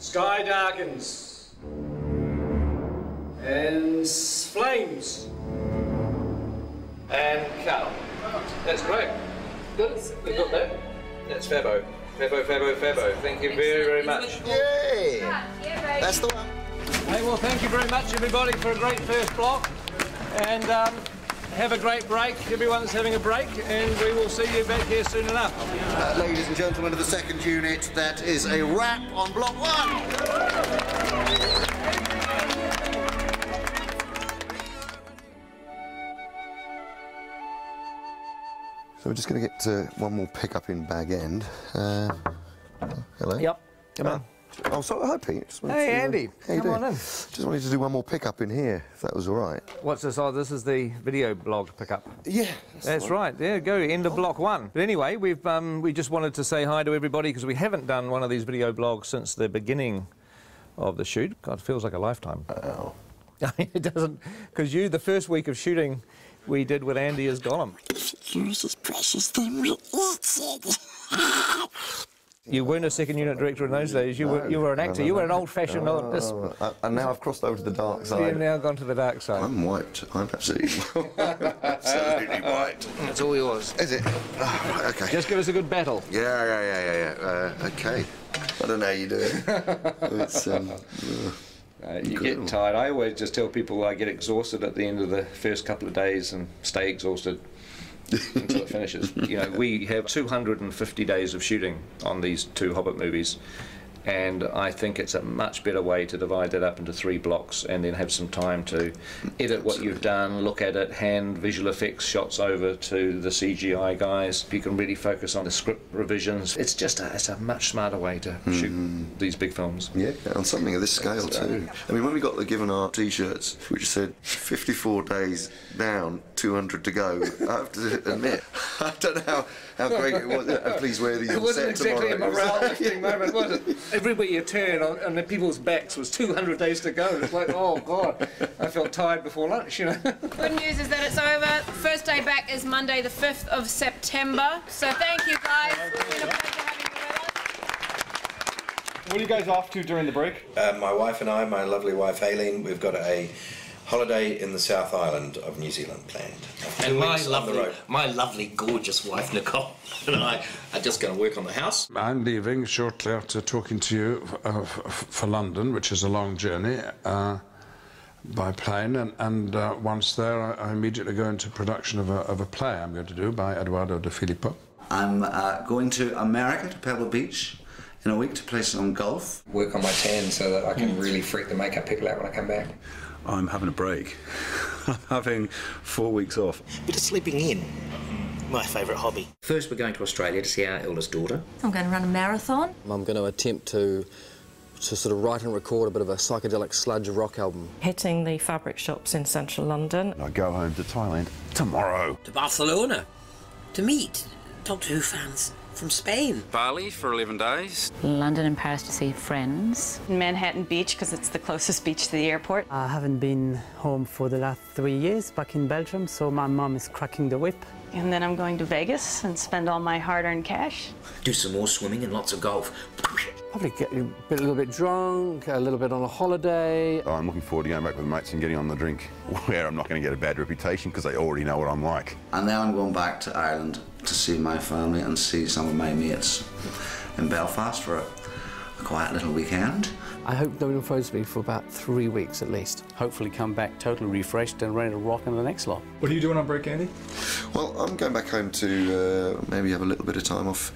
Sky darkens. And flames. And cut. That's great. Good. We've got that. That's Fabo. Fabo. Thank you very much. Yay! That's the one. Hey, well, thank you very much, everybody, for a great first block. And have a great break. Everyone's having a break, and we will see you back here soon enough. Ladies and gentlemen of the second unit, that is a wrap on block 1. So we're just going to get one more pick-up in Bag End. Hello? Yep, come on. Oh, sorry, hi, Pete. Hey, Andy, come on in. Just wanted to do one more pick-up in here, if that was all right. What's this? Oh, this is the video blog pickup. Yeah. That's right. There you go, end of block 1. But anyway, we just wanted to say hi to everybody because we haven't done one of these video blogs since the beginning of the shoot. God, it feels like a lifetime. Oh. It doesn't, because the first week of shooting we did with Andy as Gollum. Yours is precious, then we eat it. You weren't a second unit director in those days. You were an actor. You were an old-fashioned. And now I've crossed over to the dark side. You've now gone to the dark side. I'm wiped. I'm absolutely, absolutely wiped. It's all yours. Is it? Oh, right, okay. Just give us a good battle. Yeah. Okay. I don't know how you do it. It's you get tired. I always just tell people I get exhausted at the end of the first couple of days and stay exhausted until it finishes. You know, we have 250 days of shooting on these 2 Hobbit movies, and I think it's a much better way to divide that up into 3 blocks and then have some time to edit what you've done, look at it, hand visual effects shots over to the CGI guys. You can really focus on the script revisions. It's just it's a much smarter way to shoot these big films. Yeah, on something of this scale too. I mean, when we got the given our T-shirts, which said 54 days down, 200 to go, I have to admit, I don't know how great it was. Please wear these. It wasn't exactly a morale-lifting moment, was it? Everywhere you turn on the people's backs was 200 days to go. It's like, oh God, I felt tired before lunch, you know. Good news is that it's over. First day back is Monday the 5th of September. So thank you guys. It's been a pleasure having you with us. What are you guys off to during the break? My wife and I, my lovely wife Aileen, we've got a holiday in the South Island of New Zealand planned. And my lovely, gorgeous wife Nicole and I are just going to work on the house. I'm leaving shortly after talking to you for London, which is a long journey, by plane, and once there I immediately go into production of a play I'm going to do by Eduardo de Filippo. I'm going to America, to Pebble Beach, in a week to play some golf. Work on my tan so that I can really freak the makeup people out when I come back. I'm having a break. I'm having 4 weeks off. Bit of sleeping in. My favourite hobby. First we're going to Australia to see our eldest daughter. I'm going to run a marathon. I'm going to attempt to sort of write and record a bit of a psychedelic sludge rock album. Hitting the fabric shops in central London. I go home to Thailand tomorrow. To Barcelona. To meet Doctor Who fans from Spain. Bali for 11 days. London and Paris to see friends. Manhattan Beach, because it's the closest beach to the airport. I haven't been home for the last 3 years, back in Belgium, so my mum is cracking the whip. And then I'm going to Vegas and spend all my hard-earned cash. Do some more swimming and lots of golf. Probably get a little bit drunk, a little bit on a holiday. Oh, I'm looking forward to going back with mates and getting on the drink, where I'm not going to get a bad reputation because they already know what I'm like. And then I'm going back to Ireland to see my family and see some of my mates in Belfast for a quiet little weekend. I hope nobody phones me for about 3 weeks at least. Hopefully come back totally refreshed and ready to rock in the next lot. What are you doing on break, Andy? Well, I'm going back home to maybe have a little bit of time off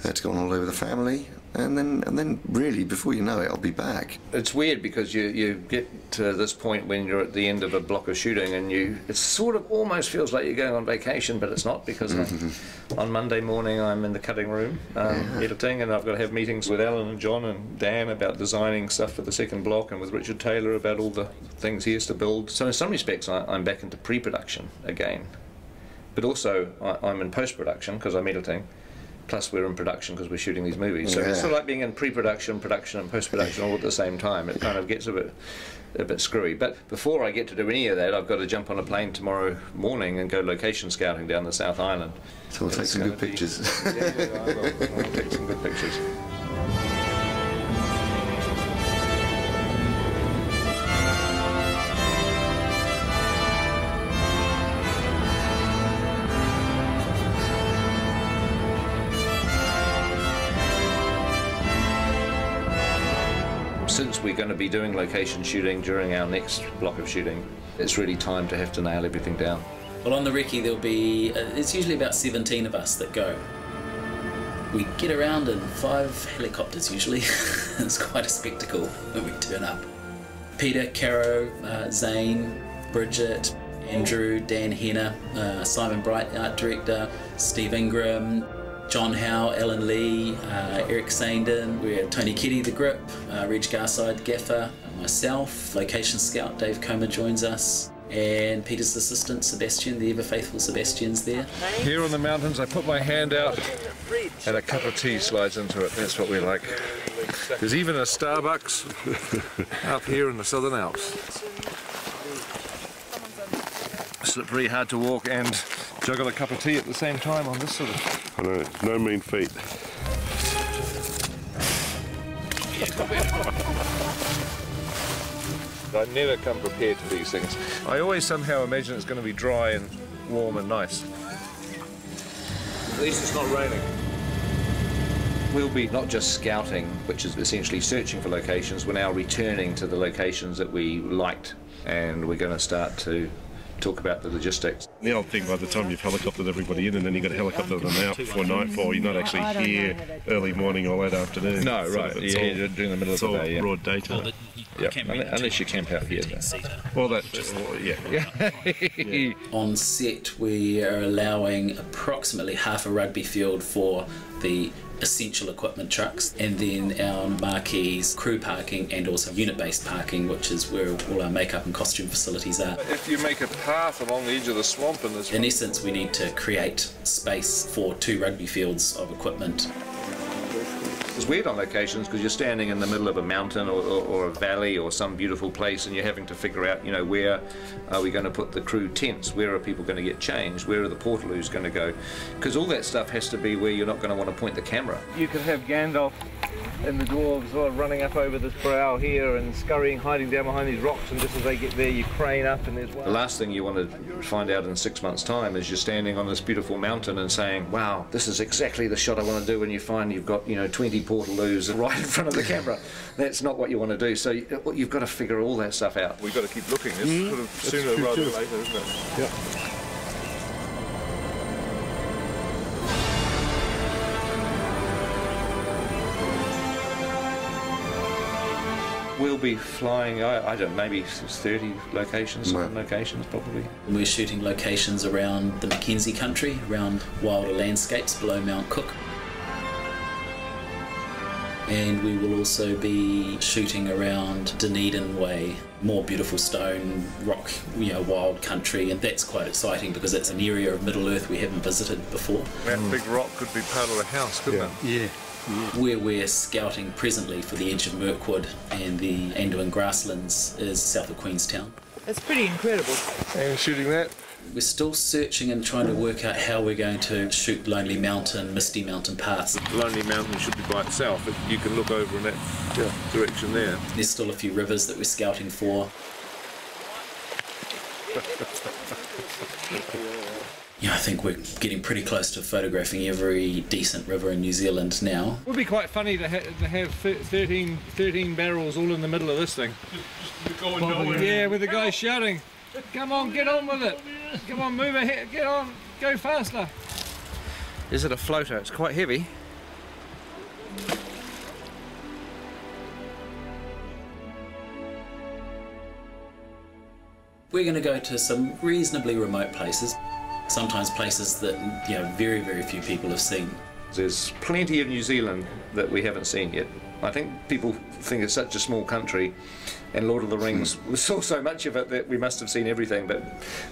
to go on holiday with the family, and then really, before you know it, I'll be back. It's weird because you get to this point when you're at the end of a block of shooting and it sort of almost feels like you're going on vacation, but it's not, because on Monday morning I'm in the cutting room editing, and I've got to have meetings with Alan and John and Dan about designing stuff for the second block, and with Richard Taylor about all the things he has to build. So in some respects I'm back into pre-production again, but also I'm in post-production because I'm editing. Plus we're in production because we're shooting these movies. So it's sort of like being in pre-production, production and post-production all at the same time. It kind of gets a bit screwy. But before I get to do any of that, I've got to jump on a plane tomorrow morning and go location scouting down the South Island. So we'll take some good pictures. Yeah, I will. I'll take some good pictures. since we're going to be doing location shooting during our next block of shooting, it's really time to have to nail everything down. Well, on the recce there'll be, it's usually about 17 of us that go. We get around in 5 helicopters usually. It's quite a spectacle when we turn up. Peter, Caro, Zane, Bridget, Andrew, Dan Henner, Simon Bright, art director, Steve Ingram, John Howe, Alan Lee, Eric Sandin, we have Tony Kitty, the grip, Reg Garside, gaffer, myself, location scout Dave Comer joins us, and Peter's assistant Sebastian, the ever faithful Sebastian's there. Here on the mountains, I put my hand out and a cup of tea slides into it. That's what we like. There's even a Starbucks up here in the Southern Alps. Slippery, hard to walk, and juggle a cup of tea at the same time on this sort of... I know, no mean feat. I never come prepared to these things. I always somehow imagine it's going to be dry and warm and nice. At least it's not raining. We'll be not just scouting, which is essentially searching for locations, we're now returning to the locations that we liked, and we're going to start to talk about the logistics. The old thing, by the time you've helicoptered everybody in and then you've got to helicopter them out before nightfall, you're not actually here early morning or late afternoon. No, right, yeah, during the middle of the day. It's all broad daytime. Yeah, unless you camp out here. Well, that, yeah. On set, we are allowing approximately half a rugby field for the essential equipment trucks, and then our marquees, crew parking, and also unit-based parking, which is where all our makeup and costume facilities are. If you make a path along the edge of the swamp in this... In essence, we need to create space for 2 rugby fields of equipment. It's weird on locations because you're standing in the middle of a mountain or a valley or some beautiful place, and you're having to figure out, you know, where are we going to put the crew tents, where are people going to get changed, where are the portaloos going to go, because all that stuff has to be where you're not going to want to point the camera. You could have Gandalf and the dwarves sort of running up over this brow here and scurrying, hiding down behind these rocks, and just as they get there you crane up and there's one. The last thing you want to find out in 6 months' time is you're standing on this beautiful mountain and saying, wow, this is exactly the shot I want to do, and you find you've got, you know, 20 portaloos right in front of the camera. That's not what you want to do, so you've got to figure all that stuff out. We've got to keep looking. It's sort of sooner rather than later, isn't it? Yeah. We'll be flying, I don't know, maybe 30 locations, locations probably. We're shooting locations around the Mackenzie country, around wilder landscapes below Mount Cook. And we will also be shooting around Dunedin Way, more beautiful stone, rock, you know, wild country, and that's quite exciting because it's an area of Middle Earth we haven't visited before. That big rock could be part of a house, couldn't it? Yeah. Where we're scouting presently for the edge of Mirkwood and the Anduin grasslands is south of Queenstown. It's pretty incredible. And shooting that? We're still searching and trying to work out how we're going to shoot Lonely Mountain, Misty Mountain paths. Lonely Mountain should be by itself, but you can look over in that direction there. There's still a few rivers that we're scouting for. Yeah, I think we're getting pretty close to photographing every decent river in New Zealand now. It would be quite funny to have 13 barrels all in the middle of this thing. Yeah, with the guy shouting, come on, get on with it. Come on, move ahead, get on, go faster. Is it a floater? It's quite heavy. We're going to go to some reasonably remote places. Sometimes places that, you know, very, very few people have seen. There's plenty of New Zealand that we haven't seen yet. I think people think it's such a small country, and Lord of the Rings, we saw so much of it that we must have seen everything, but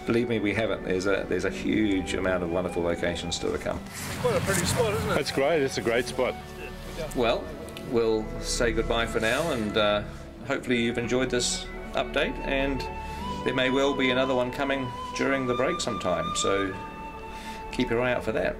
believe me, we haven't. There's a huge amount of wonderful locations still to come. Quite a pretty spot, isn't it? That's great, it's a great spot. Well, we'll say goodbye for now, and hopefully you've enjoyed this update, and there may well be another one coming during the break sometime, so keep your eye out for that.